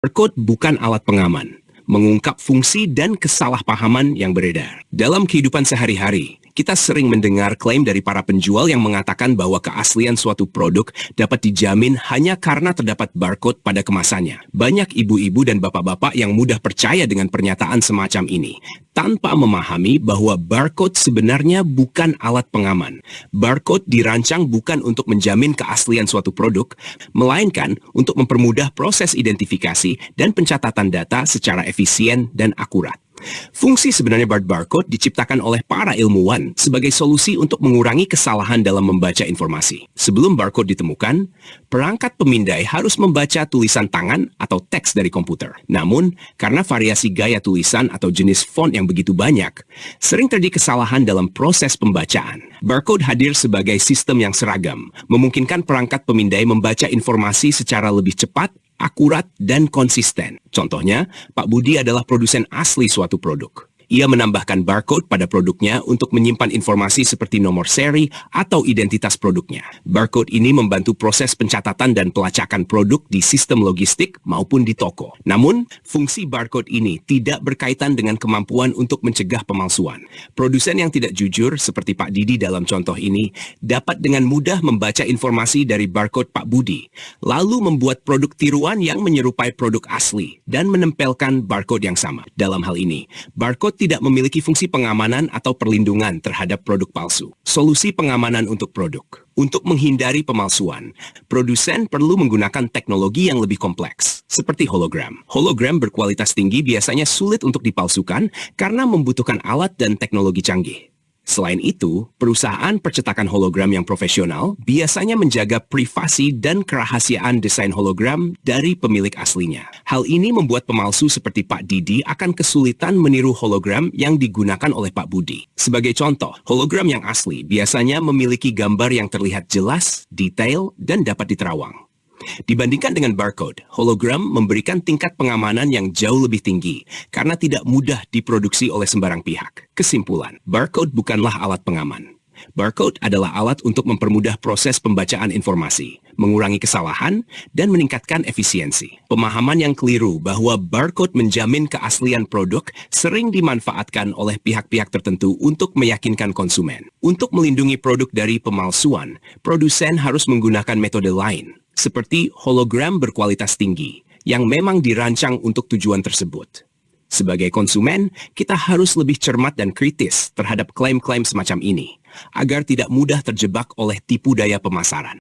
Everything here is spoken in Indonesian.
Barcode bukan alat pengaman, mengungkap fungsi dan kesalahpahaman yang beredar. Dalam kehidupan sehari-hari, kita sering mendengar klaim dari para penjual yang mengatakan bahwa keaslian suatu produk dapat dijamin hanya karena terdapat barcode pada kemasannya. Banyak ibu-ibu dan bapak-bapak yang mudah percaya dengan pernyataan semacam ini, tanpa memahami bahwa barcode sebenarnya bukan alat pengaman. Barcode dirancang bukan untuk menjamin keaslian suatu produk, melainkan untuk mempermudah proses identifikasi dan pencatatan data secara efisien dan akurat. Fungsi sebenarnya barcode diciptakan oleh para ilmuwan sebagai solusi untuk mengurangi kesalahan dalam membaca informasi. Sebelum barcode ditemukan, perangkat pemindai harus membaca tulisan tangan atau teks dari komputer. Namun, karena variasi gaya tulisan atau jenis font yang begitu banyak, sering terjadi kesalahan dalam proses pembacaan. Barcode hadir sebagai sistem yang seragam, memungkinkan perangkat pemindai membaca informasi secara lebih cepat, akurat, dan konsisten. Contohnya, Pak Budi adalah produsen asli suatu produk. Ia menambahkan barcode pada produknya untuk menyimpan informasi seperti nomor seri atau identitas produknya. Barcode ini membantu proses pencatatan dan pelacakan produk di sistem logistik maupun di toko. Namun, fungsi barcode ini tidak berkaitan dengan kemampuan untuk mencegah pemalsuan. Produsen yang tidak jujur, seperti Pak Didi dalam contoh ini, dapat dengan mudah membaca informasi dari barcode Pak Budi, lalu membuat produk tiruan yang menyerupai produk asli dan menempelkan barcode yang sama. Dalam hal ini, barcode tidak memiliki fungsi pengamanan atau perlindungan terhadap produk palsu. Solusi pengamanan untuk produk. Untuk menghindari pemalsuan, produsen perlu menggunakan teknologi yang lebih kompleks, seperti hologram. Hologram berkualitas tinggi biasanya sulit untuk dipalsukan karena membutuhkan alat dan teknologi canggih. Selain itu, perusahaan percetakan hologram yang profesional biasanya menjaga privasi dan kerahasiaan desain hologram dari pemilik aslinya. Hal ini membuat pemalsu seperti Pak Didi akan kesulitan meniru hologram yang digunakan oleh Pak Budi. Sebagai contoh, hologram yang asli biasanya memiliki gambar yang terlihat jelas, detail, dan dapat diterawang. Dibandingkan dengan barcode, hologram memberikan tingkat pengamanan yang jauh lebih tinggi karena tidak mudah diproduksi oleh sembarang pihak. Kesimpulan, barcode bukanlah alat pengaman. Barcode adalah alat untuk mempermudah proses pembacaan informasi, mengurangi kesalahan, dan meningkatkan efisiensi. Pemahaman yang keliru bahwa barcode menjamin keaslian produk sering dimanfaatkan oleh pihak-pihak tertentu untuk meyakinkan konsumen. Untuk melindungi produk dari pemalsuan, produsen harus menggunakan metode lain, seperti hologram berkualitas tinggi, yang memang dirancang untuk tujuan tersebut. Sebagai konsumen, kita harus lebih cermat dan kritis terhadap klaim-klaim semacam ini, agar tidak mudah terjebak oleh tipu daya pemasaran.